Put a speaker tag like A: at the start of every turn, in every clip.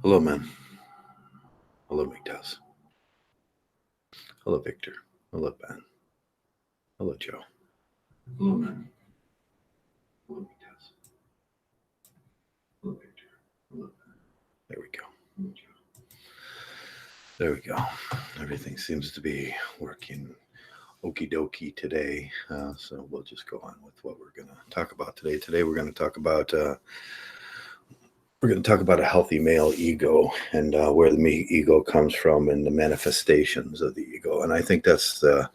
A: Hello, man. Hello, Mgtow. Hello, Victor. Hello, Ben. Hello, Joe. Hello, man. Hello, Mgtow. Hello, Victor. Hello, Ben. There we go. Hello, Joe. There we go. Everything seems to be working okie dokie today. So we'll just go on with what we're going to talk about today. Today we're going to talk about a healthy male ego and where the ego comes from and the manifestations of the ego. And I think that's the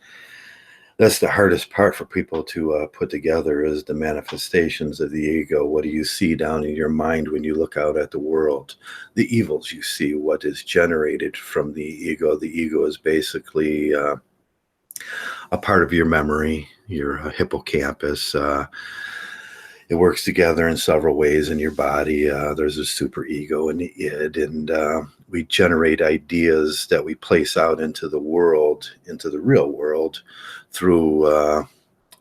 A: hardest part for people to put together is the manifestations of the ego. What do you see down in your mind when you look out at the world? The evils you see, what is generated from the ego. The ego is basically a part of your memory, your hippocampus. It works together in several ways in your body. There's a super ego and the id, and we generate ideas that we place out into the world, into the real world, through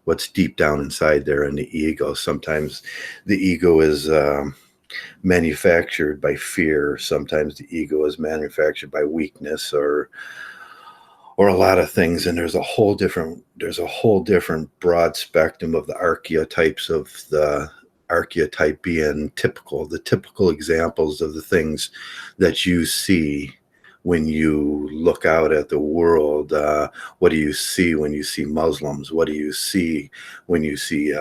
A: what's deep down inside there in the ego. Sometimes the ego is manufactured by fear. Sometimes the ego is manufactured by weakness or a lot of things. And there's a whole different broad spectrum of the archetypes of the archetype being typical, the typical examples of the things that you see when you look out at the world. What do you see when you see Muslims? What do you see when you see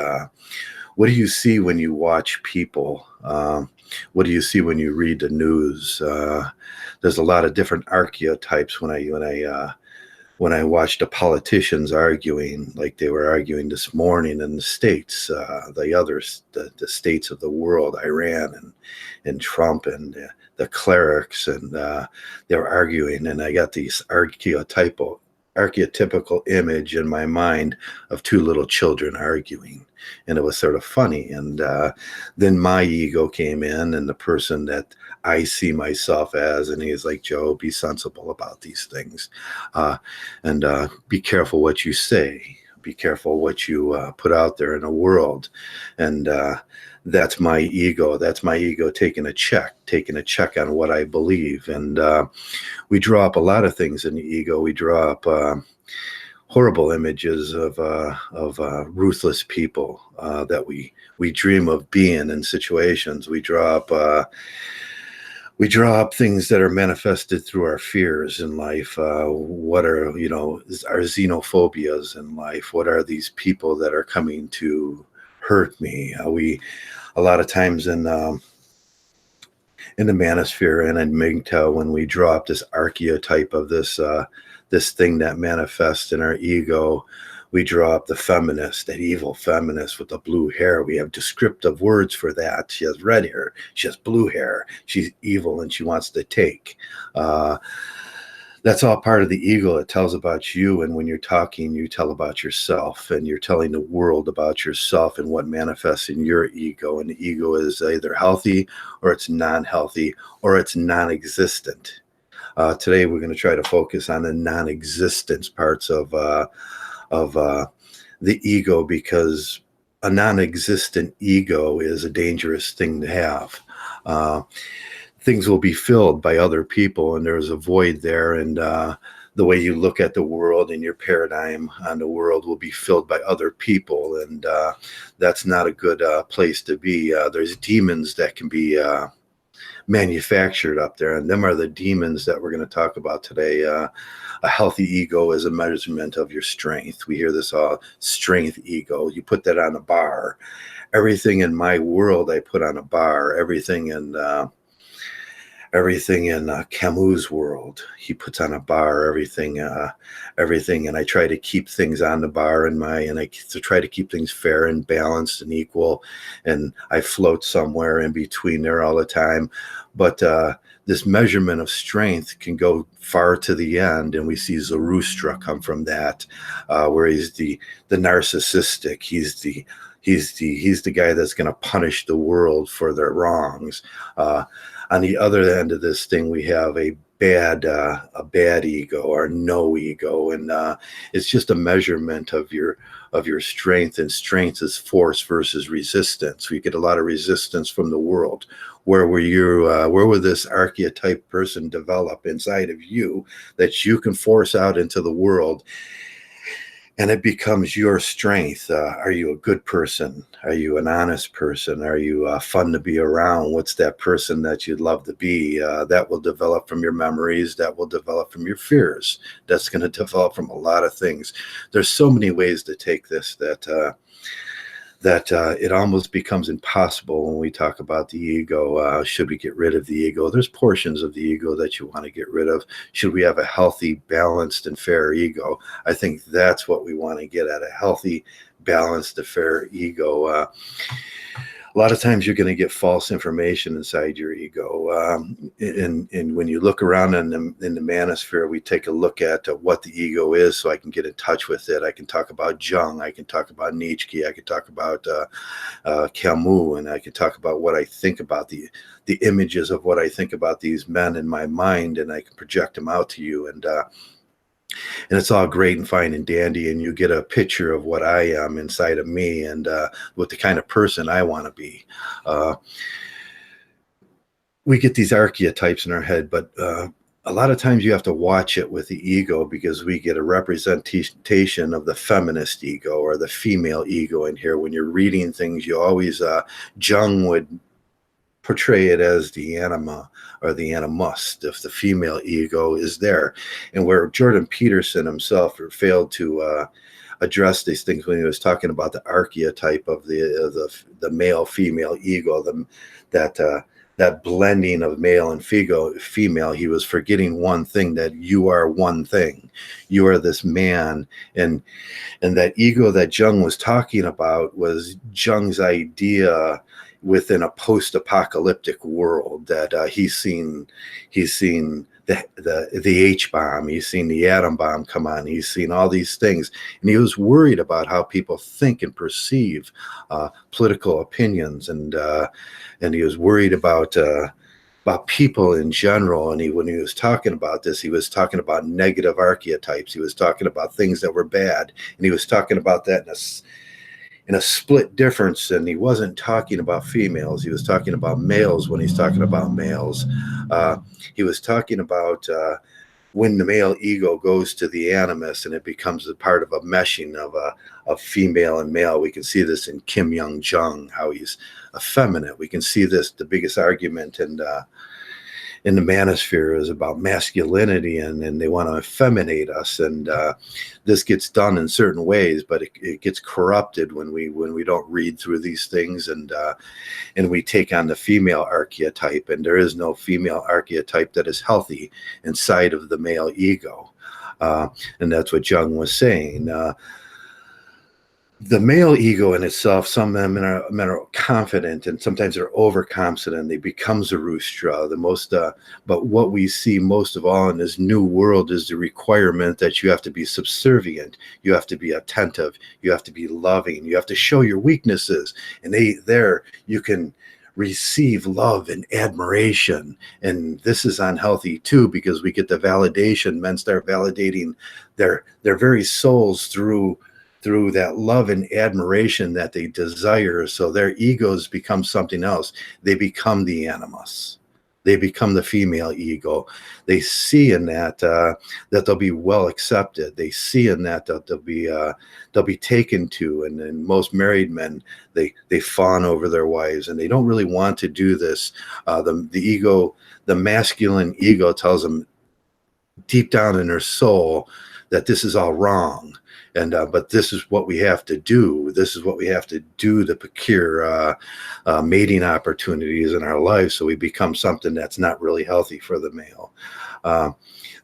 A: what do you see when you watch people? What do you see when you read the news? There's a lot of different archetypes when I watched the politicians arguing, like they were arguing this morning in the states, the states of the world, Iran and Trump and the clerics, and they were arguing, and I got these archetypical image in my mind of two little children arguing, and it was sort of funny. And then my ego came in, and the person that I see myself as, and he's like, Joe, be sensible about these things, and be careful what you say, be careful what you put out there in the world. And that's my ego. That's my ego taking a check on what I believe. And we draw up a lot of things in the ego. We draw up horrible images of ruthless people that we dream of being in situations. We draw up things that are manifested through our fears in life. What are, our xenophobias in life? What are these people that are coming to hurt me? A lot of times in the manosphere and in Mgtow, when we draw up this archetype of this thing that manifests in our ego, we draw up the feminist, that evil feminist with the blue hair. We have descriptive words for that. She has red hair. She has blue hair. She's evil and she wants to take. That's all part of the ego. It tells about you. And when you're talking, you tell about yourself, and you're telling the world about yourself and what manifests in your ego. And the ego is either healthy or it's non-healthy or it's non-existent. Today, we're going to try to focus on the non-existence parts of the ego, because a non-existent ego is a dangerous thing to have. Things will be filled by other people, and there's a void there, and the way you look at the world and your paradigm on the world will be filled by other people, and that's not a good place to be. There's demons that can be manufactured up there, and them are the demons that we're going to talk about today. A healthy ego is a measurement of your strength. We hear this all, strength ego. You put that on a bar. Everything in my world I put on a bar. Everything in Camus' world, he puts on a bar. Everything, and I try to keep things on the bar and I try to keep things fair and balanced and equal, and I float somewhere in between there all the time. But this measurement of strength can go far to the end, and we see Zoroaster come from that, where he's the narcissistic. He's the guy that's going to punish the world for their wrongs. On the other end of this thing, we have a a bad ego or no ego, and it's just a measurement of your strength, and strength is force versus resistance. We get a lot of resistance from the world. Where will this archetype person develop inside of you that you can force out into the world, and it becomes your strength? Are you a good person? Are you an honest person? Are you fun to be around? What's that person that you'd love to be? That will develop from your memories. That will develop from your fears. That's going to develop from a lot of things. There's so many ways to take this that it almost becomes impossible when we talk about the ego. Should we get rid of the ego? There's portions of the ego that you want to get rid of. Should we have a healthy, balanced, and fair ego? I think that's what we want to get at, a healthy, balanced, and fair ego. A lot of times you're going to get false information inside your ego. And when you look around in the manosphere, we take a look at what the ego is so I can get in touch with it. I can talk about Jung. I can talk about Nietzsche. I can talk about Camus. And I can talk about what I think about the images of what I think about these men in my mind. And I can project them out to you. And it's all great and fine and dandy, and you get a picture of what I am inside of me, and what the kind of person I want to be. We get these archetypes in our head, but a lot of times you have to watch it with the ego, because we get a representation of the feminist ego or the female ego in here. When you're reading things, you always, Jung would portray it as the anima or the animus, if the female ego is there. And where Jordan Peterson himself failed to address these things when he was talking about the archetype of the male female ego, that blending of male and female, he was forgetting one thing, that you are one thing. You are this man. And that ego that Jung was talking about was Jung's idea within a post-apocalyptic world, that he's seen the H-bomb, he's seen the atom bomb come on, he's seen all these things, and he was worried about how people think and perceive political opinions, and he was worried about people in general. And when he was talking about this, he was talking about negative archetypes. He was talking about things that were bad, and he was talking about that in a split difference. And he wasn't talking about females. He was talking about males when he's talking about males. He was talking about when the male ego goes to the animus, and it becomes a part of a meshing of female and male. We can see this in Kim Young-jung, how he's effeminate. We can see this, the biggest argument in the manosphere is about masculinity, and they want to effeminate us, and this gets done in certain ways, but it gets corrupted when we don't read through these things, and we take on the female archetype, and there is no female archetype that is healthy inside of the male ego, and that's what Jung was saying. The male ego in itself, some men are confident, and sometimes they're overconfident. They become Zarathustra. But what we see most of all in this new world is the requirement that you have to be subservient, you have to be attentive, you have to be loving, you have to show your weaknesses, and there you can receive love and admiration. And this is unhealthy too, because we get the validation. Men start validating their very souls through that love and admiration that they desire. So their egos become something else. They become the animus. They become the female ego. They see in that that they'll be well accepted. They see in that they'll be taken to. And most married men, they fawn over their wives, and they don't really want to do this. The masculine ego tells them deep down in their soul that this is all wrong. But this is what we have to do. This is what we have to do to procure mating opportunities in our life, so we become something that's not really healthy for the male.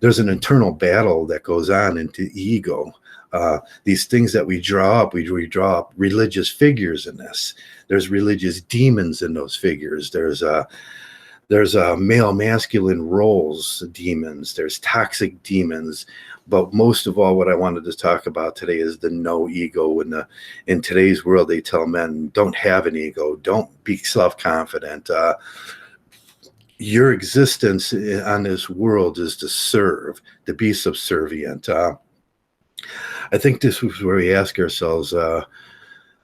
A: There's an internal battle that goes on into ego. These things that we draw up religious figures in this. There's religious demons in those figures. There's male masculine roles demons. There's toxic demons. But most of all, what I wanted to talk about today is the no ego. In today's world, they tell men, don't have an ego, don't be self-confident. your existence on this world is to serve, to be subservient. I think this is where we ask ourselves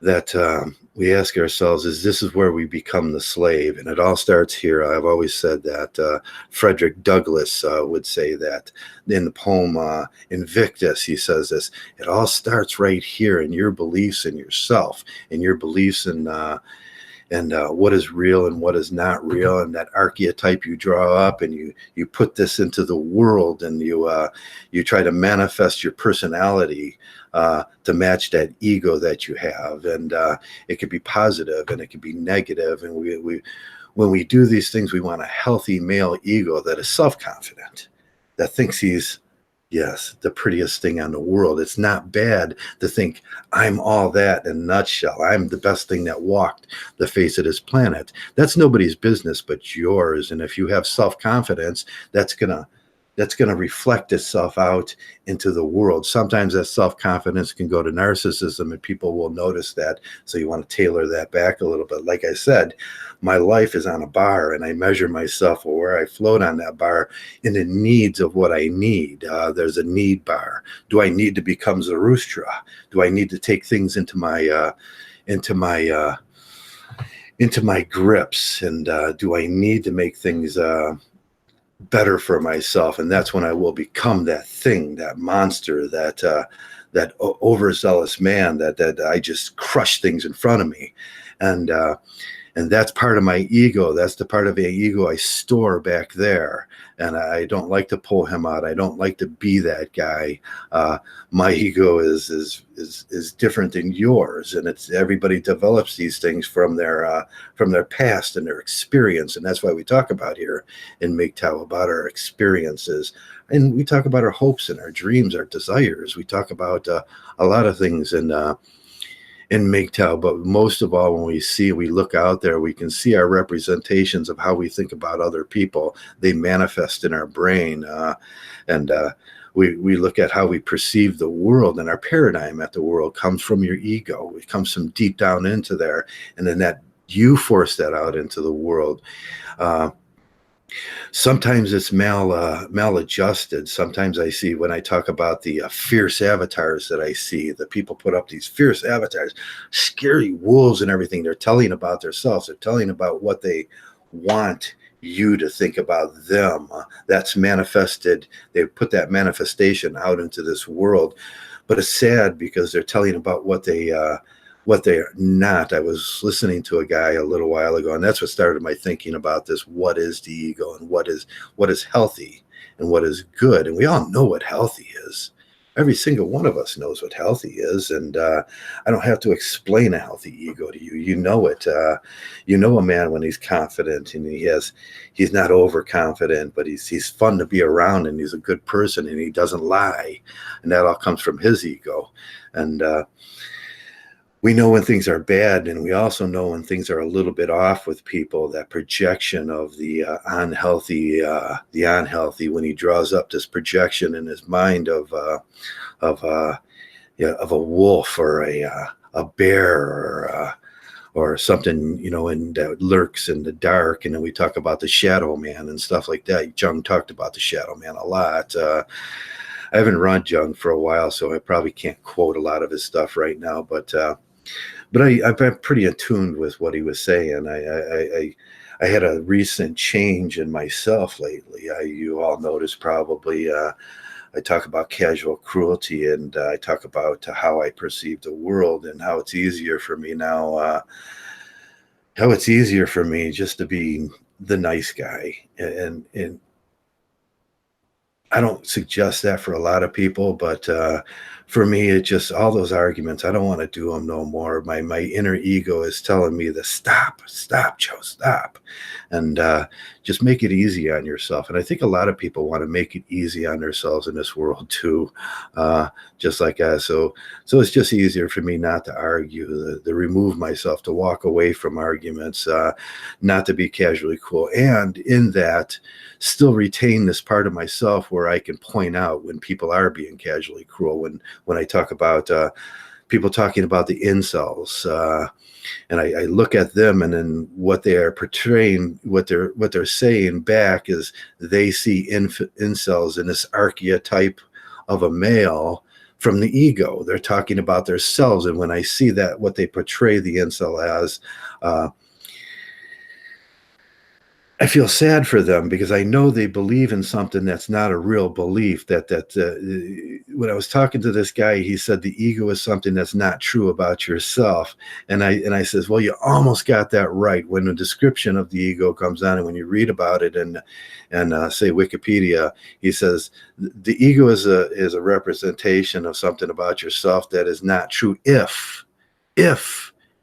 A: that we ask ourselves is this is where we become the slave, and it all starts here. I've always said that. Frederick Douglass would say that in the poem Invictus. He says this: it all starts right here in your beliefs in yourself, in your beliefs in and what is real and what is not real, and that archetype you draw up, and you put this into the world, and you try to manifest your personality to match that ego that you have, and it could be positive and it could be negative, and we when we do these things, we want a healthy male ego that is self-confident, that thinks he's, yes, the prettiest thing on the world. It's not bad to think I'm all that in a nutshell. I'm the best thing that walked the face of this planet. That's nobody's business but yours. And if you have self-confidence, that's gonna reflect itself out into the world. Sometimes that self-confidence can go to narcissism, and people will notice that. So you want to tailor that back a little bit. Like I said, my life is on a bar, and I measure myself or where I float on that bar in the needs of what I need. There's a need bar. Do I need to become Zarathustra? Do I need to take things into my into my uh, into my grips? And do I need to make things better for myself? And that's when I will become that thing, that monster, that overzealous man that I just crush things in front of me. And and that's part of my ego. That's the part of the ego I store back there, and I don't like to pull him out. I don't like to be that guy. My ego is different than yours, and it's everybody develops these things from their past and their experience, and that's why we talk about here in Mgtow about our experiences, and we talk about our hopes and our dreams, our desires. We talk about a lot of things in Mgtow, but most of all, when we look out there, we can see our representations of how we think about other people. They manifest in our brain, and we look at how we perceive the world, and our paradigm at the world comes from your ego. It comes from deep down into there, and then that you force that out into the world. Uh, Sometimes it's maladjusted. Sometimes I see when I talk about the fierce avatars that I see, the people put up these fierce avatars, scary wolves and everything. They're telling about themselves. They're telling about what they want you to think about them. That's manifested. They put that manifestation out into this world, but it's sad because they're telling about what they're not. I was listening to a guy a little while ago, and that's what started my thinking about this. What is the ego, and what is healthy and what is good? And we all know what healthy is. Every single one of us knows what healthy is, and I don't have to explain a healthy ego to you. You know it. You know a man when he's confident, and he's not overconfident, but he's fun to be around, and he's a good person, and he doesn't lie, and that all comes from his ego. And we know when things are bad, and we also know when things are a little bit off with people. That projection of the unhealthy, when he draws up this projection in his mind of yeah, of a wolf or a bear or something, and that lurks in the dark. And then we talk about the shadow man and stuff like that. Jung talked about the shadow man a lot. I haven't run Jung for a while, so I probably can't quote a lot of his stuff right now, but I've been pretty attuned with what he was saying. I had a recent change in myself lately. You all noticed probably. I talk about casual cruelty, and I talk about how I perceive the world, and how it's easier for me now. How it's easier for me just to be the nice guy, and I don't suggest that for a lot of people, but for me, it just all those arguments. I don't want to do them no more. My inner ego is telling me to stop, Joe, stop, and just make it easy on yourself. And I think a lot of people want to make it easy on themselves in this world too, just like us. So it's just easier for me not to argue, to remove myself, to walk away from arguments, not to be casually cool, and in that still retain this part of myself where I can point out when people are being casually cruel. When I talk about people talking about the incels, and I look at them, and then what they are portraying, what they're saying back is they see incels in this archetype of a male from the ego. They're talking about themselves, and when I see that, what they portray the incel as, I feel sad for them, because I know they believe in something that's not a real belief. When I was talking to this guy, he said the ego is something that's not true about yourself, and I says, well, you almost got that right. When the description of the ego comes on, and when you read about it and say Wikipedia, he says the ego is a representation of something about yourself that is not true. If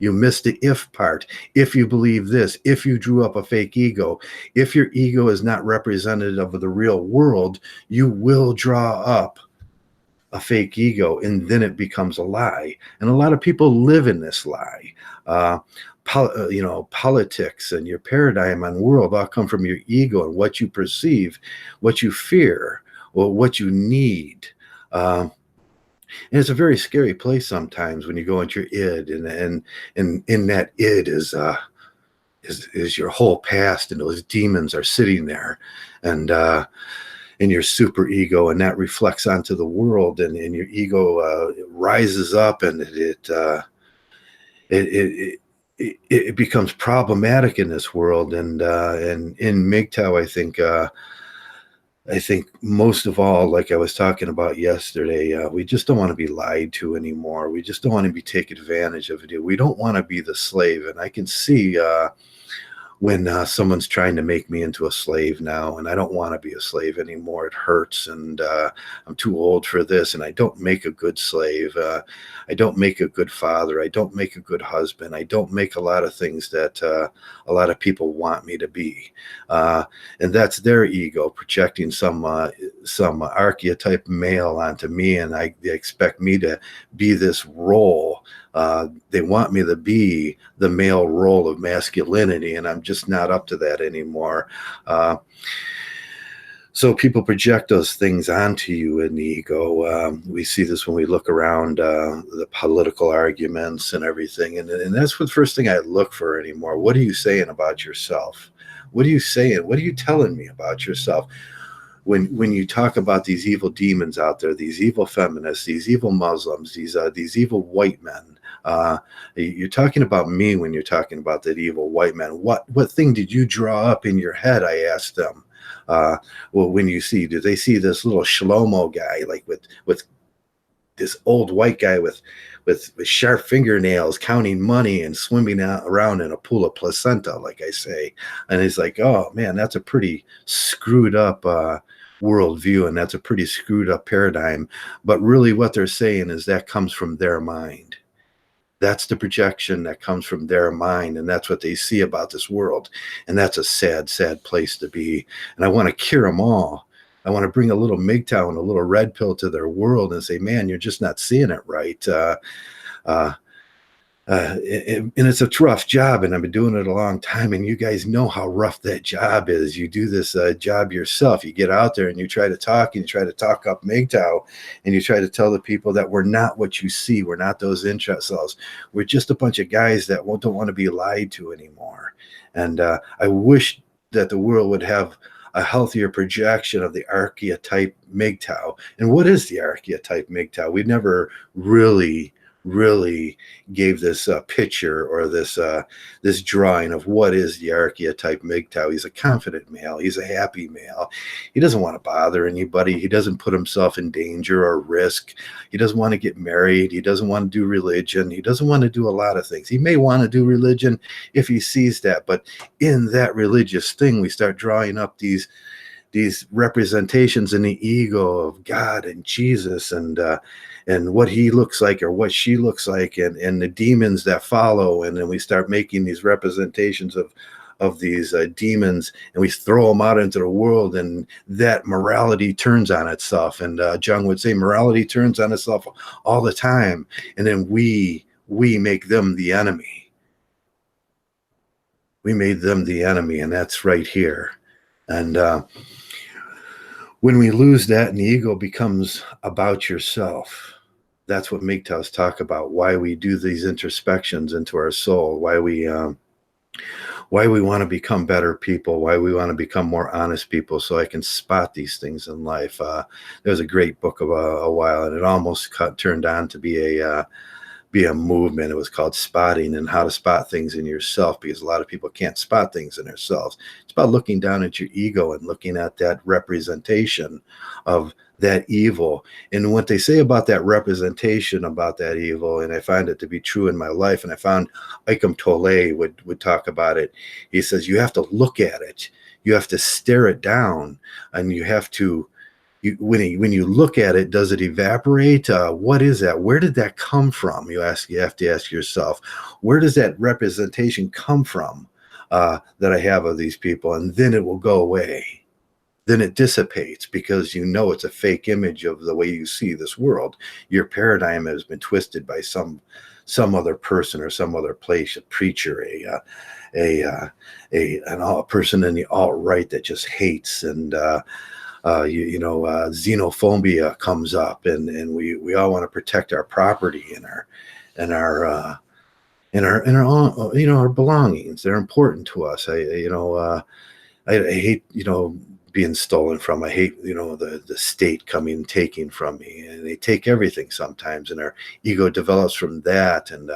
A: you missed the if part. If you believe this, if you drew up a fake ego, if your ego is not representative of the real world, you will draw up a fake ego, and then it becomes a lie. And a lot of people live in this lie. Politics and your paradigm on world all come from your ego and what you perceive, what you fear, or what you need. And it's a very scary place sometimes when you go into your id, and in that id is your whole past, and those demons are sitting there, and in your super ego, and that reflects onto the world, and your ego rises up, and it becomes problematic in this world, and in Mgtow, I think most of all, like I was talking about yesterday, we just don't want to be lied to anymore. We just don't want to be taken advantage of it. We don't want to be the slave. And I can see when someone's trying to make me into a slave now, and I don't want to be a slave anymore. It hurts, and I'm too old for this, and I don't make a good slave. I don't make a good father. I don't make a good husband. I don't make a lot of things that a lot of people want me to be, and that's their ego projecting some archetype male onto me, and they expect me to be this role. They want me to be the male role of masculinity, and I'm just not up to that anymore. So people project those things onto you in the ego. We see this when we look around the political arguments and everything, and that's the first thing I look for anymore. What are you saying about yourself? What are you saying? What are you telling me about yourself? When you talk about these evil demons out there, these evil feminists, these evil Muslims, these evil white men, you're talking about me when you're talking about that evil white man. What thing did you draw up in your head? I asked them. Well, when you see, do they see this little Shlomo guy, like with this old white guy with sharp fingernails, counting money and swimming around in a pool of placenta, like I say? And he's like, oh man, that's a pretty screwed up worldview, and that's a pretty screwed up paradigm. But really what they're saying is that comes from their mind. That's the projection that comes from their mind, and that's what they see about this world. And that's a sad, sad place to be. And I want to cure them all. I want to bring a little Mgtow and a little red pill to their world and say, man, you're just not seeing it right. And it's a rough job, and I've been doing it a long time, and you guys know how rough that job is. You do this job yourself. You get out there and you try to talk, and you try to talk up Mgtow, and you try to tell the people that we're not what you see. We're not those incels. We're just a bunch of guys that don't want to be lied to anymore. And I wish that the world would have a healthier projection of the archetype Mgtow. And what is the archetype Mgtow? We never really gave this picture, or this drawing of what is the archetype Mgtow. He's a confident male. He's a happy male. He doesn't want to bother anybody. He doesn't put himself in danger or risk. He doesn't want to get married. He doesn't want to do religion. He doesn't want to do a lot of things. He may want to do religion if he sees that, but in that religious thing, we start drawing up these representations in the ego of God and Jesus, and what he looks like or what she looks like, and the demons that follow. And then we start making these representations of these demons, and we throw them out into the world, and that morality turns on itself. And Jung would say morality turns on itself all the time, and then we make them the enemy. We made them the enemy, and that's right here. And when we lose that, and the ego becomes about yourself, that's what Mgtow's talk about, why we do these introspections into our soul, why we want to become better people, why we want to become more honest people, so I can spot these things in life. There was a great book of a while, and it almost turned on to be a movement. It was called Spotting, and how to spot things in yourself, because a lot of people can't spot things in themselves. It's about looking down at your ego and looking at that representation of that evil. And what they say about that representation, about that evil, and I find it to be true in my life, and I found Mgtow would talk about it. He says you have to look at it, you have to stare it down, and you have to, when you look at it, does it evaporate? What is that? Where did that come from? You have to ask yourself, where does that representation come from that I have of these people? And then it will go away. Then it dissipates, because you know it's a fake image of the way you see this world. Your paradigm has been twisted by some other person or some other place, a preacher, a person in the alt-right that just hates, and xenophobia comes up, and we all want to protect our property and our our belongings. They're important to us. I hate being stolen from. I hate the state coming and taking from me, and they take everything sometimes, and our ego develops from that, and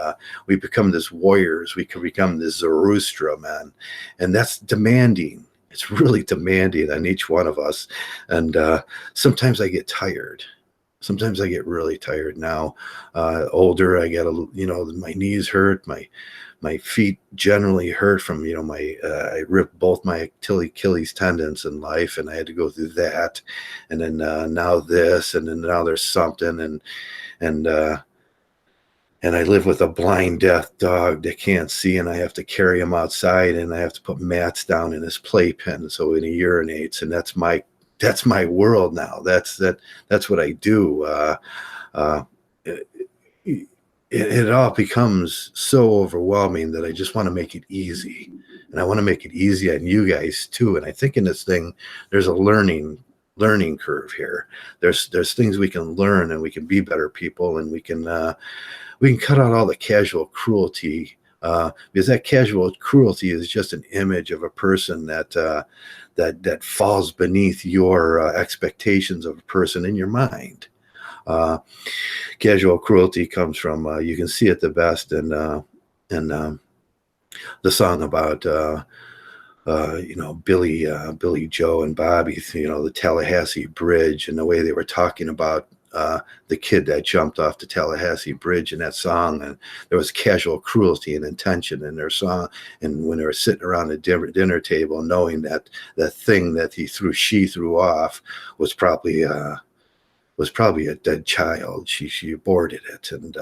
A: we become this warriors. We can become this Zoroaster man, and that's demanding. It's really demanding on each one of us. And sometimes I get tired. Sometimes I get really tired now. Older, I get my knees hurt, my feet generally hurt from I ripped both my Achilles tendons in life, and I had to go through that, and then now this, and then now there's something, and I live with a blind, deaf dog that can't see, and I have to carry him outside, and I have to put mats down in his playpen so when he urinates, and that's my world now. That's what I do. It all becomes so overwhelming that I just want to make it easy, and I want to make it easy on you guys too. And I think in this thing, there's a learning curve here. There's things we can learn, and we can be better people, and we can cut out all the casual cruelty, because that casual cruelty is just an image of a person that falls beneath your expectations of a person in your mind. Casual cruelty comes from you can see it the best in the song about Billy Joe and Bobby, the Tallahassee Bridge, and the way they were talking about the kid that jumped off the Tallahassee Bridge in that song. And there was casual cruelty and intention in their song. And when they were sitting around the dinner table, knowing that that thing that she threw off was probably a dead child. She aborted it, and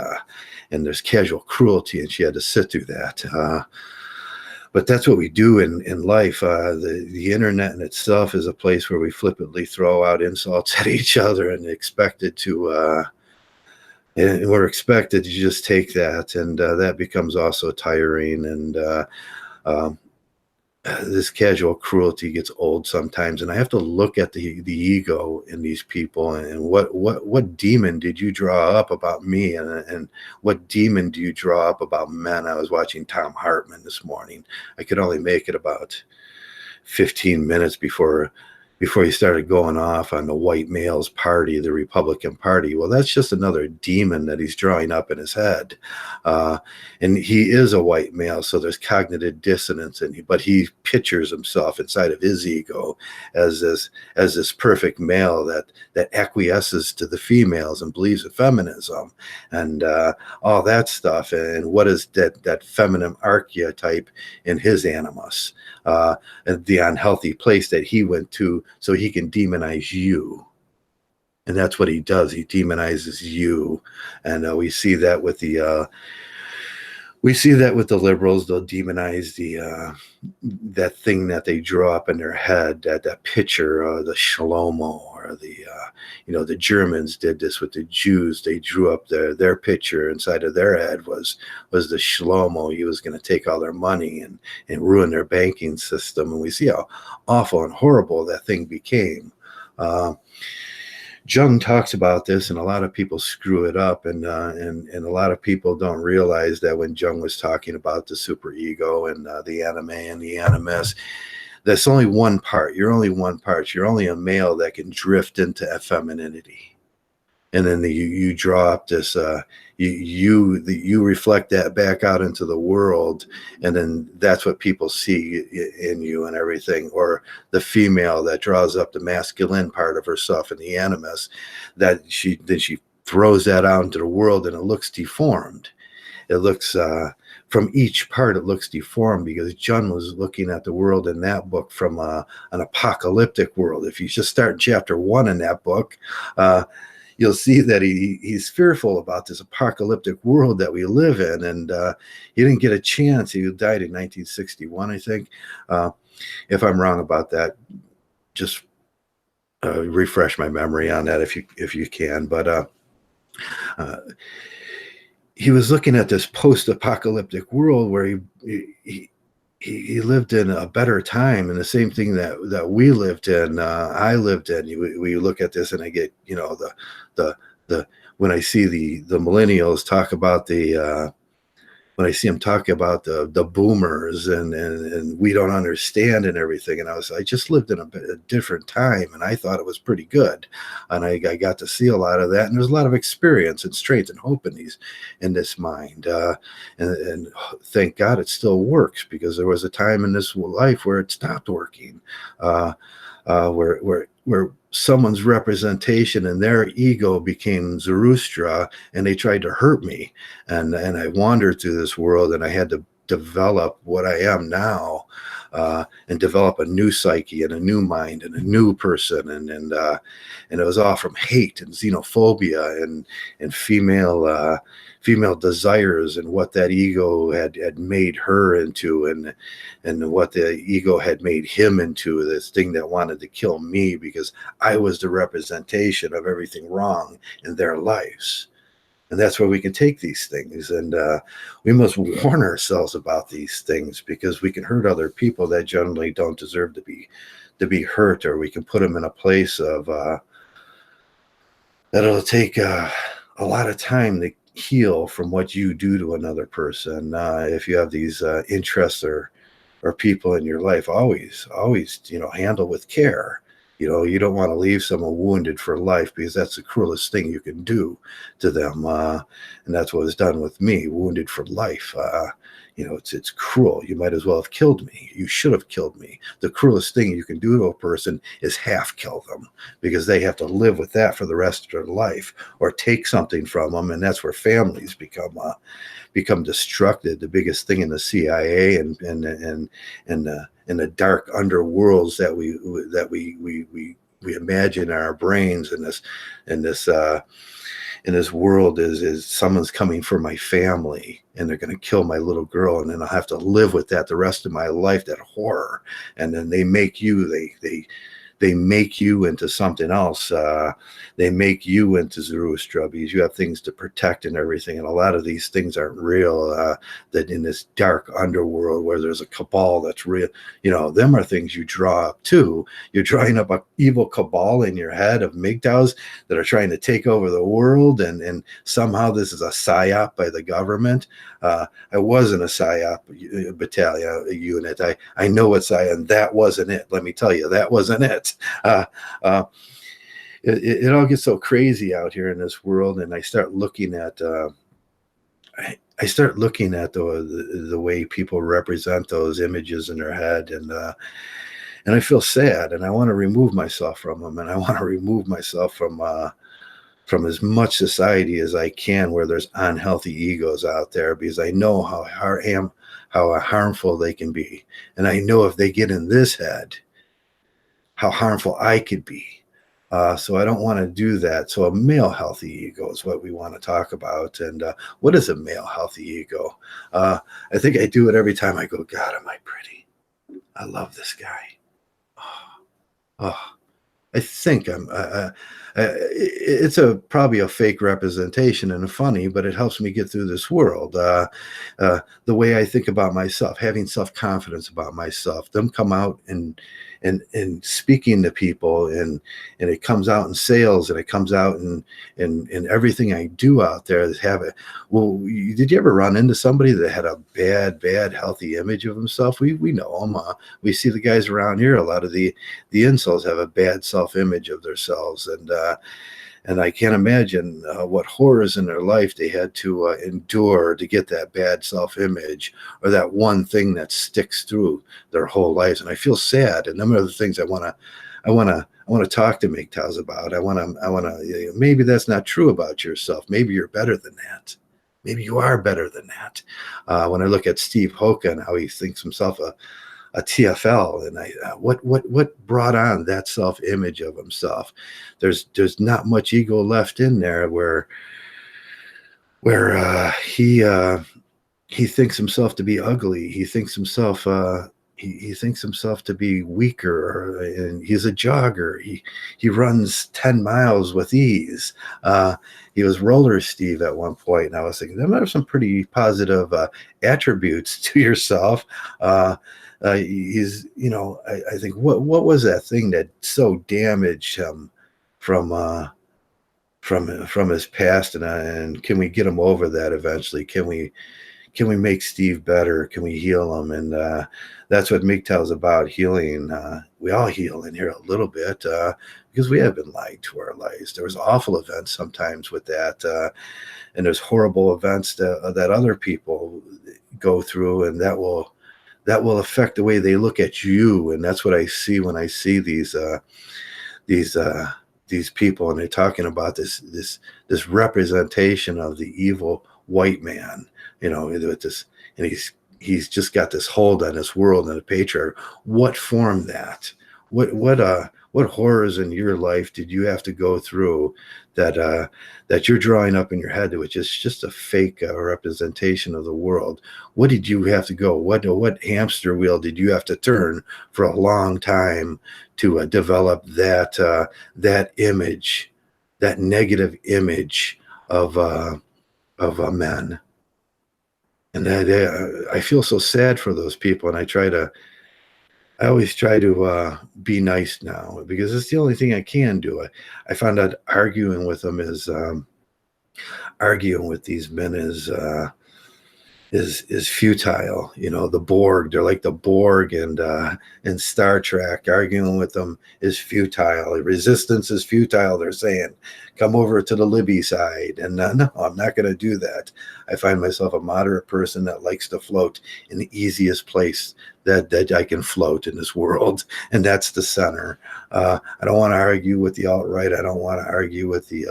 A: there's casual cruelty, and she had to sit through that. But that's what we do in life. The internet in itself is a place where we flippantly throw out insults at each other, and we're expected to just take that, and that becomes also tiring. And um, this casual cruelty gets old sometimes, and I have to look at the ego in these people, and what demon did you draw up about me, and what demon do you draw up about men? I was watching Tom Hartman this morning. I could only make it about 15 minutes before he started going off on the white males party, the Republican Party. Well, that's just another demon that he's drawing up in his head. And he is a white male, so there's cognitive dissonance, but he pictures himself inside of his ego as this perfect male that acquiesces to the females and believes in feminism and all that stuff. And what is that feminine archetype in his animus? And the unhealthy place that he went to so he can demonize you. And that's what he does. He demonizes you. And we see that with the liberals. They'll demonize that thing that they draw up in their head, that picture, the Shlomo, or the Germans did this with the Jews. They drew up their picture inside of their head was the Shlomo. He was going to take all their money and ruin their banking system. And we see how awful and horrible that thing became. Jung talks about this, and a lot of people screw it up, and a lot of people don't realize that when Jung was talking about the superego and the anime and the animus, that's only one part. You're only one part. You're only a male that can drift into femininity, and then you draw up this you reflect that back out into the world, and then that's what people see in you and everything. Or the female that draws up the masculine part of herself in the animus, that she throws that out into the world, and it looks deformed. It looks from each part, it looks deformed, because Jung was looking at the world in that book from an apocalyptic world. If you just start in chapter 1 in that book, you'll see that he's fearful about this apocalyptic world that we live in. And he didn't get a chance. He died in 1961, I think. If I'm wrong about that, just refresh my memory on that if you can. But he was looking at this post-apocalyptic world where he lived in a better time, and the same thing that we lived in, I lived in. We look at this, and I get, the when I see the millennials talk about when I see them talk about the boomers and we don't understand and everything, and I just lived in a different time, and I thought it was pretty good, and I got to see a lot of that, and there's a lot of experience and strength and hope in this mind, and thank God it still works, because there was a time in this life where it stopped working, where someone's representation and their ego became Zarathustra, and they tried to hurt me, and I wandered through this world, and I had to develop what I am now, and develop a new psyche and a new mind and a new person, and it was all from hate and xenophobia and female desires, and what that ego had made her into, and what the ego had made him into, this thing that wanted to kill me because I was the representation of everything wrong in their lives. And that's where we can take these things, and we must warn ourselves about these things, because we can hurt other people that generally don't deserve to be hurt, or we can put them in a place of that it'll take a lot of time to heal from what you do to another person. If you have these interests or people in your life, always handle with care. You don't want to leave someone wounded for life, because that's the cruelest thing you can do to them, and that's what was done with me, wounded for life. It's cruel. You might as well have killed me. You should have killed me. The cruelest thing you can do to a person is half kill them, because they have to live with that for the rest of their life, or take something from them, and that's where families become destructive. The biggest thing in the CIA and in the dark underworlds that we imagine in our brains, in this world, is someone's coming for my family, and they're going to kill my little girl, and then I'll have to live with that the rest of my life, that horror. And then they make you into something else. They make you into Zarathustra, because you have things to protect and everything. And a lot of these things aren't real. That in this dark underworld where there's a cabal that's real, them are things you draw up too. You're drawing up an evil cabal in your head of Mgtows that are trying to take over the world, and somehow this is a psyop by the government. I was in a psyop battalion unit. I know what psyop, and that wasn't it. Let me tell you, that wasn't it. It all gets so crazy out here in this world, and I start looking at the way people represent those images in their head, and I feel sad, and I want to remove myself from them, and I want to remove myself from as much society as I can where there's unhealthy egos out there, because I know how harmful they can be, and I know if they get in this head, how harmful I could be. So I don't want to do that. So a male healthy ego is what we want to talk about. And what is a male healthy ego? I think I do it every time I go, God, am I pretty? I love this guy. Oh, I think It's probably a fake representation and funny, but it helps me get through this world. The way I think about myself, having self-confidence about myself, them come out and speaking to people, and it comes out in sales, and it comes out in everything I do out there. Is have it. Well, did you ever run into somebody that had a bad healthy image of himself? We know them. We see the guys around here. A lot of the incels have a bad self-image of themselves, and I can't imagine what horrors in their life they had to endure to get that bad self-image, or that one thing that sticks through their whole lives. And I feel sad. And them are the things I want to talk to Mgtows about. I want to. Maybe that's not true about yourself. Maybe you're better than that. Maybe you are better than that. When I look at Steve Hoka and how he thinks himself a TFL, and what brought on that self-image of himself? There's not much ego left in there, where he thinks himself to be ugly. He thinks himself he thinks himself to be weaker, and he's a jogger. He runs 10 miles with ease. He was roller Steve at one point, and I was thinking, there are some pretty positive attributes to yourself. He's, I think, what was that thing that so damaged him from his past, and can we get him over that eventually? Can we make Steve better? Can we heal him? And that's what Mgtow is about, healing. We all heal in here a little bit because we have been lied to our lives. There was awful events sometimes with that, and there's horrible events that other people go through, and that will affect the way they look at you. And that's what I see when I see these people, and they're talking about this representation of the evil white man, with this, and he's just got this hold on this world and the patriarch. What formed that? What horrors in your life did you have to go through that you're drawing up in your head, which is just a fake representation of the world? What did you have to go? What hamster wheel did you have to turn for a long time to develop that image, that negative image of men? And I feel so sad for those people, and I always try to be nice now, because it's the only thing I can do. I found out arguing with them arguing with these men is futile. The Borg, they're like the Borg, and in Star Trek, arguing with them is futile. Resistance is futile, they're saying. Come over to the Libby side. And no, I'm not going to do that. I find myself a moderate person that likes to float in the easiest place that I can float in this world, and that's the center. I don't want to argue with the alt-right. I don't want to argue with the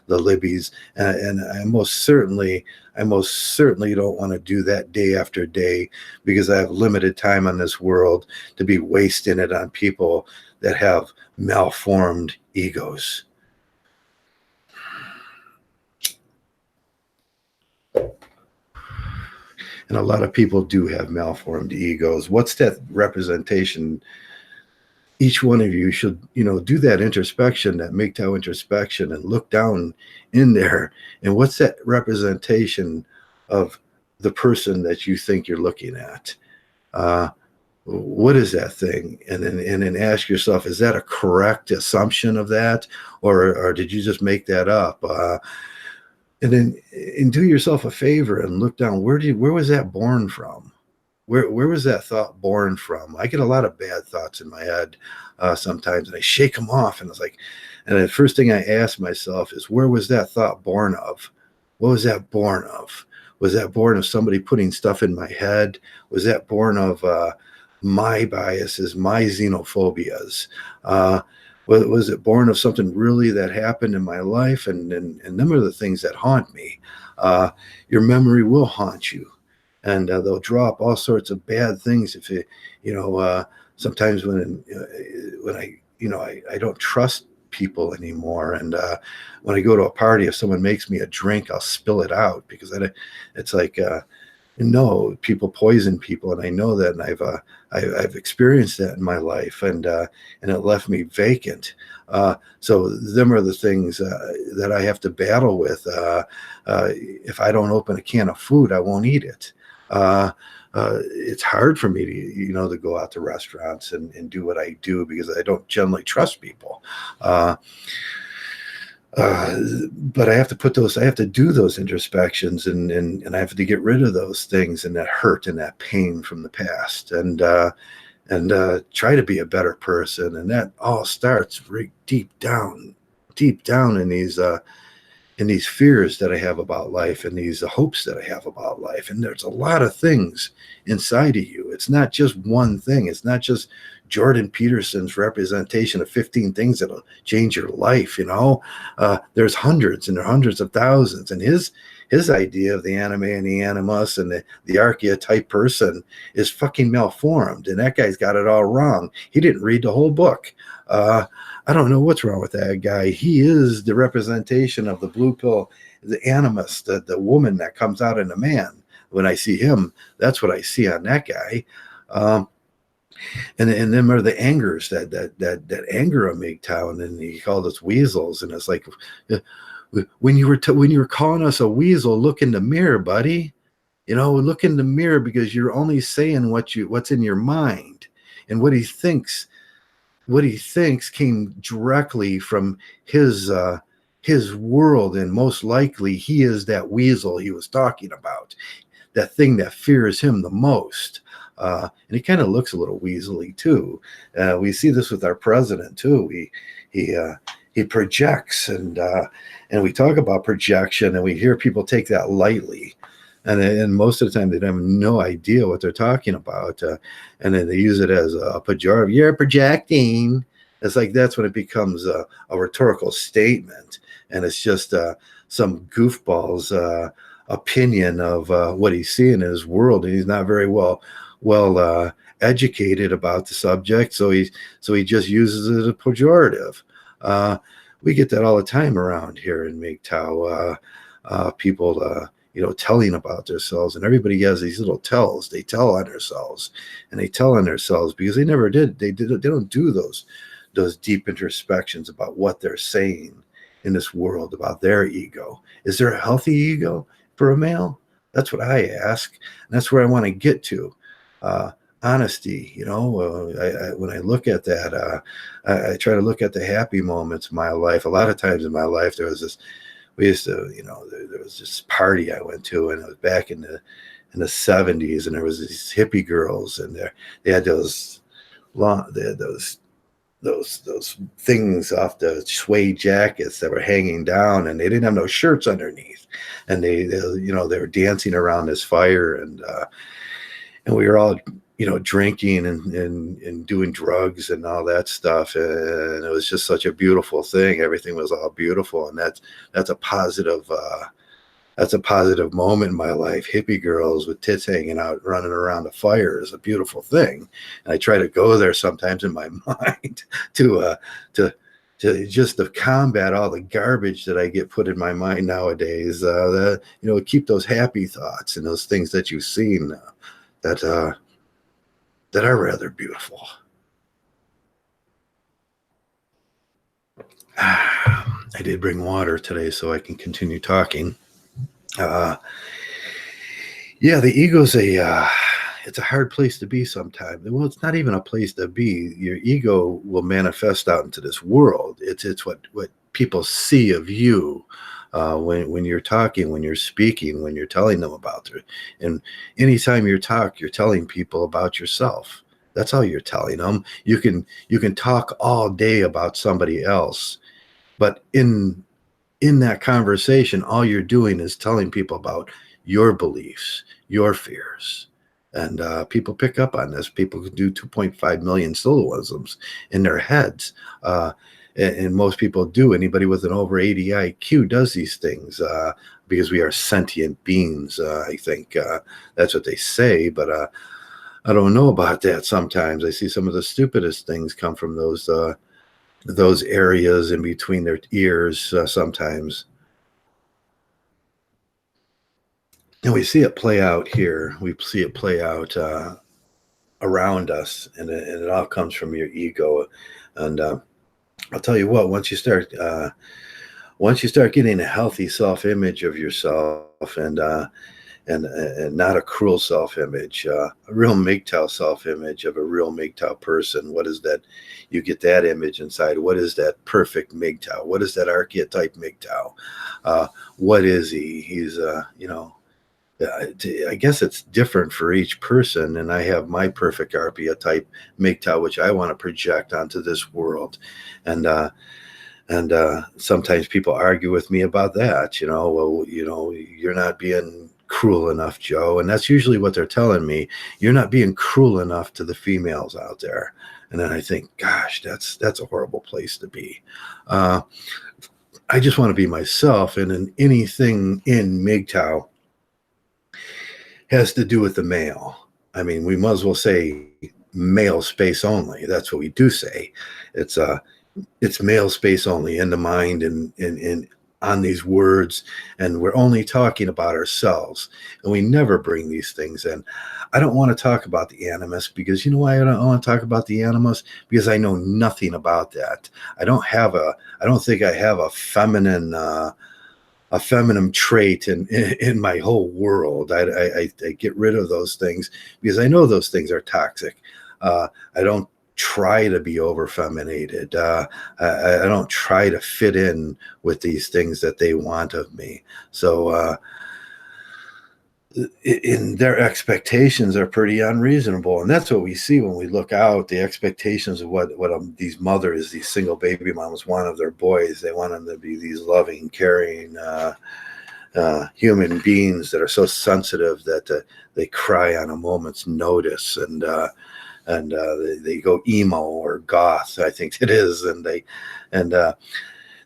A: Libbies, and I most certainly don't want to do that day after day, because I have limited time on this world to be wasting it on people that have malformed egos. And a lot of people do have malformed egos. What's that representation? Each one of you should, do that introspection, that Mgtow introspection, and look down in there. And what's that representation of the person that you think you're looking at? What is that thing? And then ask yourself, is that a correct assumption of that, or did you just make that up? And do yourself a favor and look down. Where was that born from? Where was that thought born from? I get a lot of bad thoughts in my head sometimes, and I shake them off. And it's like, and the first thing I ask myself is, where was that thought born of? What was that born of? Was that born of somebody putting stuff in my head? Was that born of my biases, my xenophobias? Was it born of something really that happened in my life? And them are the things that haunt me. Your memory will haunt you, and they'll draw up all sorts of bad things. If sometimes when I don't trust people anymore, and when I go to a party, if someone makes me a drink, I'll spill it out, because it's like. People poison people, and I know that, and I've experienced that in my life, and it left me vacant. So them are the things that I have to battle with. If I don't open a can of food, I won't eat it. It's hard for me to go out to restaurants and do what I do because I don't generally trust people. Uh, uh, but I have to do those introspections, and I have to get rid of those things and that hurt and that pain from the past, and try to be a better person. And that all starts right deep down in these fears that I have about life and these hopes that I have about life. And there's a lot of things inside of you. It's not just one thing. It's not just Jordan Peterson's representation of 15 things that'll change your life. There's hundreds and there are hundreds of thousands. And his idea of the anime and the animus and the archetype person is fucking malformed. And that guy's got it all wrong. He didn't read the whole book. I don't know what's wrong with that guy. He is the representation of the blue pill, the animus, the woman that comes out in a man. When I see him, that's what I see on that guy. And them are the angers that anger a Mgtow, and then he called us weasels. And it's like, when you were calling us a weasel, look in the mirror, buddy. Look in the mirror, because you're only saying what's in your mind, and what he thinks came directly from his world, and most likely he is that weasel he was talking about, that thing that fears him the most. And he kind of looks a little weaselly too. We see this with our president too. He projects, and we talk about projection, and we hear people take that lightly. And most of the time, they have no idea what they're talking about. And then they use it as a pejorative. You're projecting. It's like that's when it becomes a rhetorical statement. And it's just some goofball's opinion of what he's seeing in his world. And he's not very well educated about the subject. So he just uses it as a pejorative. We get that all the time around here in Mgtow. People telling about themselves, and everybody has these little tells. They tell on themselves, and they tell on themselves because they never did. They don't do those deep introspections about what they're saying in this world about their ego. Is there a healthy ego for a male? That's what I ask, and that's where I want to get to. Honesty. When I look at that, I try to look at the happy moments in my life. A lot of times in my life, there was this. We used to, there was this party I went to, and it was back in the 70s, and there was these hippie girls, and they had those things off the suede jackets that were hanging down, and they didn't have no shirts underneath, and they were dancing around this fire, and we were all drinking and doing drugs and all that stuff, and it was just such a beautiful thing. Everything was all beautiful, and that's a positive moment in my life. Hippie girls with tits hanging out running around the fire is a beautiful thing, and I try to go there sometimes in my mind to just to combat all the garbage that I get put in my mind nowadays. Keep those happy thoughts and those things that you've seen that are rather beautiful. I did bring water today so I can continue talking. The ego's it's a hard place to be sometimes. Well, it's not even a place to be. Your ego will manifest out into this world. It's what people see of you when you're talking, when you're speaking, when you're telling them about it. And anytime you're telling people about yourself. That's how you're telling them. You can talk all day about somebody else, but in that conversation, all you're doing is telling people about your beliefs, your fears. And people pick up on this. People can do 2.5 million syllogisms in their heads. And most people do. Anybody with an over 80 IQ does these things because we are sentient beings. I think that's what they say. But I don't know about that sometimes. I see some of the stupidest things come from those areas in between their ears sometimes. And we see it play out here. We see it play out around us, and it all comes from your ego. And I'll tell you what, once you start getting a healthy self-image of yourself, and not a cruel self-image, a real Mgtow self-image of a real Mgtow person. What is that? You get that image inside. What is that perfect Mgtow? What is that archetype Mgtow? What is he? He's, I guess it's different for each person, and I have my perfect archetype Mgtow, which I want to project onto this world, and sometimes people argue with me about that. Well, you're not being cruel enough, Joe, and that's usually what they're telling me. You're not being cruel enough to the females out there, and then I think, gosh, that's a horrible place to be. I just want to be myself, and in anything in Mgtow has to do with the male. I mean, we might as well say male space only. That's what we do say. It's it's male space only in the mind, and on these words, and we're only talking about ourselves, and we never bring these things in. I don't want to talk about the animus, because you know why I don't want to talk about the animus? Because I know nothing about that. I don't think I have a feminine trait in my whole world. I get rid of those things because I know those things are toxic. I don't try to be over feminated. I don't try to fit in with these things that they want of me. So in their expectations are pretty unreasonable, and that's what we see when we look out. The expectations of what these mothers, these single baby moms, want of their boys. They want them to be these loving, caring human beings that are so sensitive that they cry on a moment's notice, and they go emo or goth, I think it is, and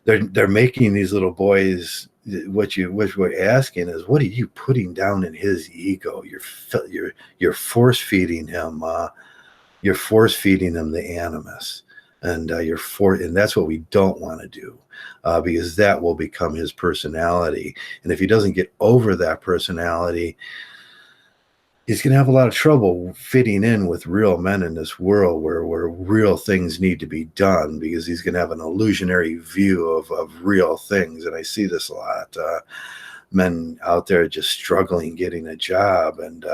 A: they're making these little boys. What we're asking is, what are you putting down in his ego? You're force feeding him. You're force feeding him the animus, and and that's what we don't want to do, because that will become his personality. And if he doesn't get over that personality, he's going to have a lot of trouble fitting in with real men in this world where real things need to be done, because he's going to have an illusionary view of real things. And I see this a lot. Men out there just struggling getting a job. And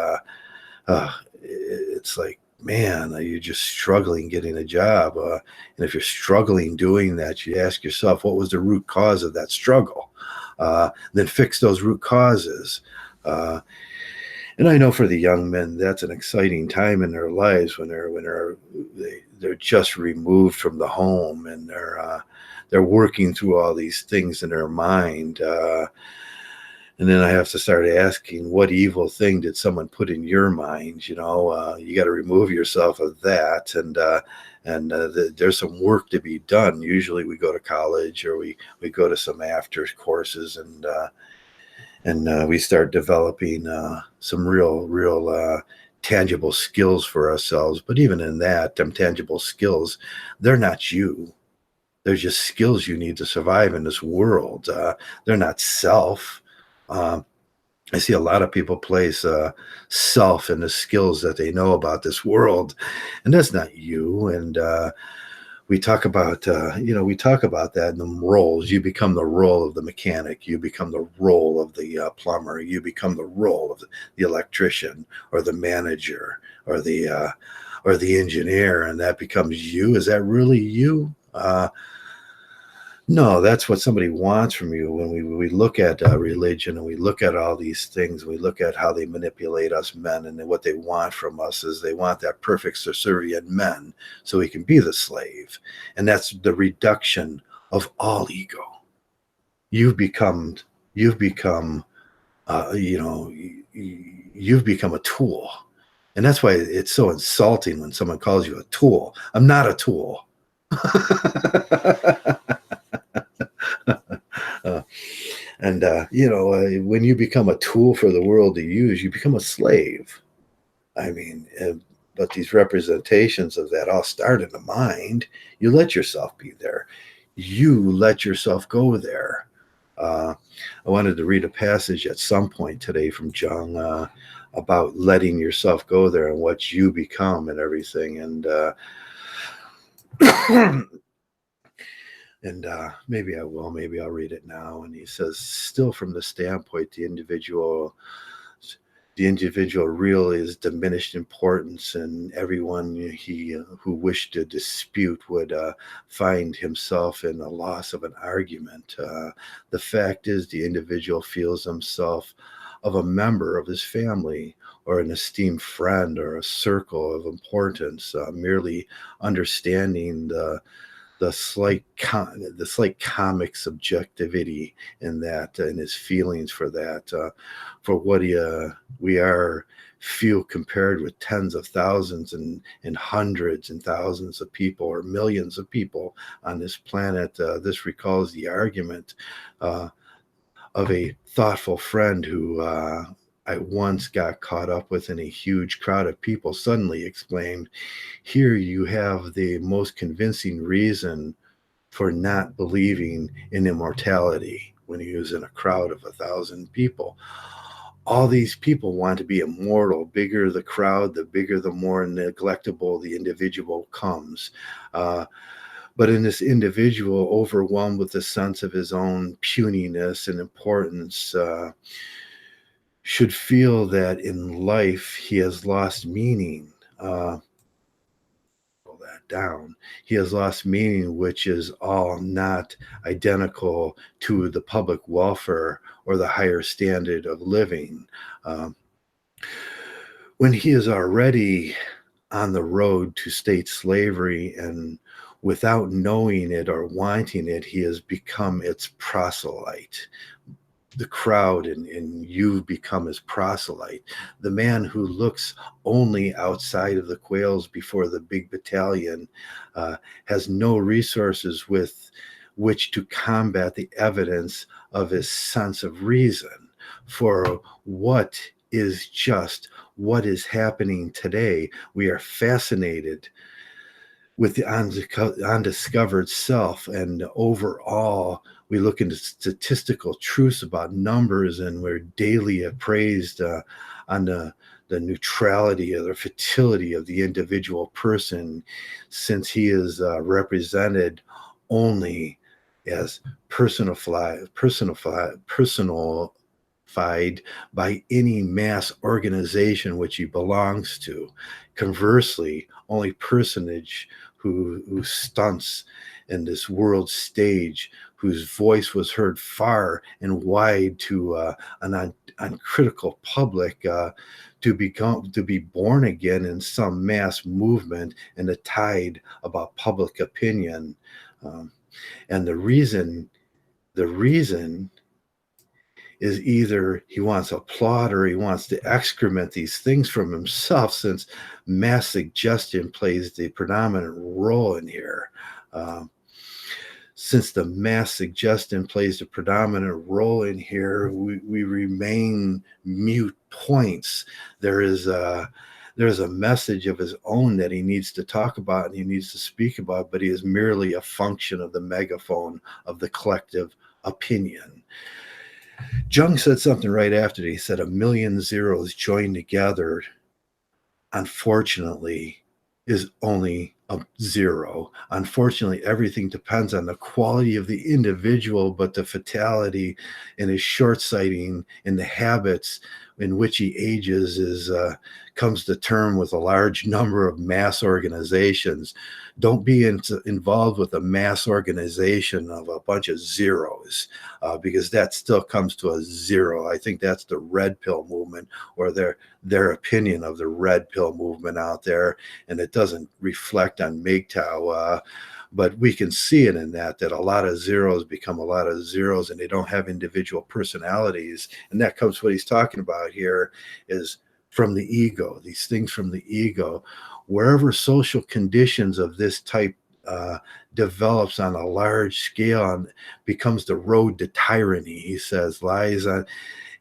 A: it's like, man, you're just struggling getting a job. And if you're struggling doing that, you ask yourself, what was the root cause of that struggle? Then fix those root causes. And I know for the young men, that's an exciting time in their lives when they're just removed from the home, and they're working through all these things in their mind. And then I have to start asking, what evil thing did someone put in your mind? You got to remove yourself of that, and there's some work to be done. Usually, we go to college, or we go to some after courses, and we start developing some real tangible skills for ourselves. But even in that, them tangible skills, they're not you. They're just skills you need to survive in this world. They're not self. I see a lot of people place self in the skills that they know about this world, and that's not you. And we talk about that in the roles. You become the role of the mechanic. You become the role of the plumber. You become the role of the electrician, or the manager, or the engineer, and that becomes you. Is that really you? No, that's what somebody wants from you. When we look at religion, and we look at all these things, we look at how they manipulate us men, and what they want from us is they want that perfect subservient men so we can be the slave. And that's the reduction of all ego. You've become, you've become, you've become a tool. And that's why it's so insulting when someone calls you a tool. I'm not a tool. When you become a tool for the world to use, you become a slave. I mean, but these representations of that all start in the mind. You let yourself be there. You let yourself go there. I wanted to read a passage at some point today from Jung about letting yourself go there and what you become and everything. And And maybe I will, maybe I'll read it now. And he says, still from the standpoint, the individual really is diminished importance, and everyone he who wished to dispute would find himself in the loss of an argument. The fact is, the individual feels himself of a member of his family or an esteemed friend or a circle of importance, merely understanding the slight comic subjectivity in that, and his feelings for that, for what we are few compared with tens of thousands and hundreds and thousands of people or millions of people on this planet. This recalls the argument uh, of a thoughtful friend who I once got caught up with in a huge crowd of people, suddenly exclaimed, "Here you have the most convincing reason for not believing in immortality," when he was in a crowd of 1,000 people. All these people want to be immortal. Bigger the crowd, the bigger, the more neglectable the individual comes. Uh, but in this individual, overwhelmed with the sense of his own puniness and importance, should feel that in life he has lost meaning. That down. He has lost meaning, which is all not identical to the public welfare or the higher standard of living. Um, when he is already on the road to state slavery, and without knowing it or wanting it, he has become its proselyte. The crowd, and you've become his proselyte, the man who looks only outside of the quails before the big battalion, uh, has no resources with which to combat the evidence of his sense of reason for what is just, what is happening today. We are fascinated with the undiscovered self, and overall we look into statistical truths about numbers, and we're daily appraised on the neutrality or the fertility of the individual person, since he is represented only as personal by any mass organization which he belongs to. Conversely, only personage who stunts in this world stage, whose voice was heard far and wide to an uncritical public, to be born again in some mass movement and a tide about public opinion. Um, and the reason is either he wants applaud or he wants to excrement these things from himself, since mass suggestion plays the predominant role in here. Um, since the mass suggestion plays the predominant role in here, we remain mute points. There is a message of his own that he needs to talk about and he needs to speak about, but he is merely a function of the megaphone of the collective opinion. Jung said something right after it. He said, "A million zeros joined together, unfortunately, is only a zero. Unfortunately, everything depends on the quality of the individual, but the fatality and his short sighting in the habits in which he ages is comes to term with a large number of mass organizations. Don't be involved with a mass organization of a bunch of zeros, because that still comes to a zero. I think that's the red pill movement, or their opinion of the red pill movement out there, and it doesn't reflect on Mgtow. But we can see it in that a lot of zeros become a lot of zeros, and they don't have individual personalities. And that comes what he's talking about here is from the ego, these things from the ego. Wherever social conditions of this type uh, develops on a large scale and becomes the road to tyranny, he says, lies on,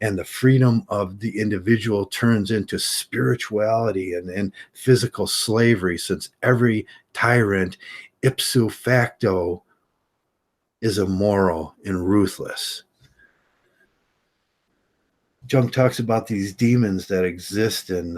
A: and the freedom of the individual turns into spirituality and physical slavery, since every tyrant ipso facto is immoral and ruthless. Jung talks about these demons that exist in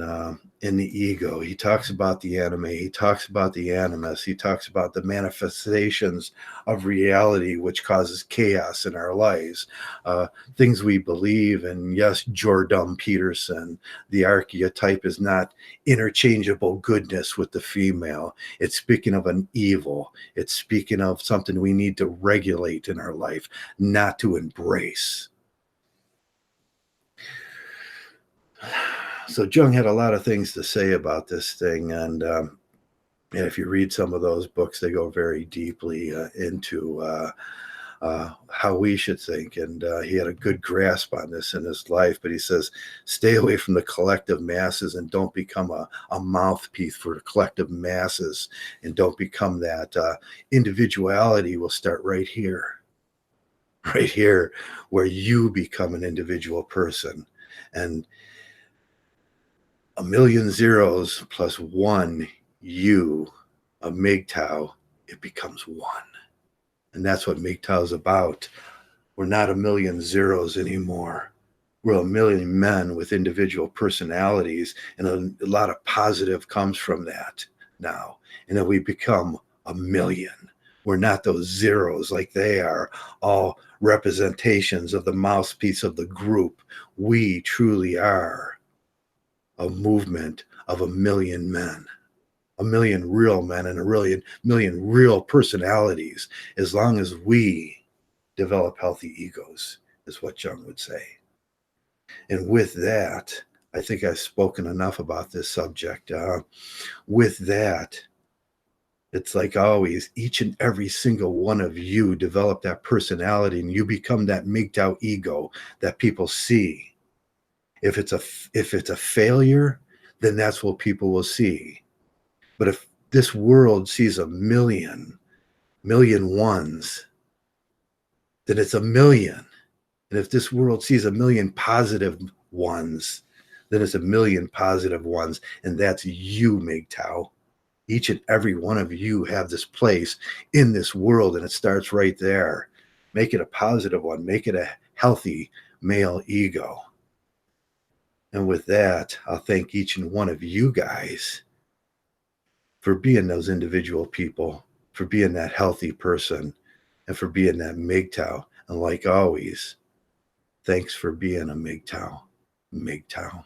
A: the ego. He talks about the anime. He talks about the animus. He talks about the manifestations of reality, which causes chaos in our lives. Uh, Things we believe. And yes, Jordan Peterson, the archetype is not interchangeable goodness with the female. It's speaking of an evil. It's speaking of something we need to regulate in our life, not to embrace. So Jung had a lot of things to say about this thing, and if you read some of those books, they go very deeply into how we should think. And he had a good grasp on this in his life. But he says, stay away from the collective masses and don't become a mouthpiece for the collective masses, and don't become that. Individuality will start right here, where you become an individual person. And a million zeros plus one you, a Mgtow, it becomes one. And that's what Mgtow is about. We're not a million zeros anymore. We're a million men with individual personalities, and a lot of positive comes from that now. And then we become a million. We're not those zeros like they are, all representations of the mouthpiece of the group. We truly are a movement of a million men, a million real men, and a million real personalities, as long as we develop healthy egos, is what Jung would say. And with that, I think I've spoken enough about this subject. With that, it's like always, each and every single one of you develop that personality, and you become that Mgtow ego that people see. If it's a failure, then that's what people will see. But if this world sees a million ones, then it's a million. And if this world sees a million positive ones, then it's a million positive ones. And that's you, Mgtow. Each and every one of you have this place in this world, and it starts right there. Make it a positive one. Make it a healthy male ego. And with that, I'll thank each and one of you guys for being those individual people, for being that healthy person, and for being that Mgtow. And like always, thanks for being a Mgtow. Mgtow.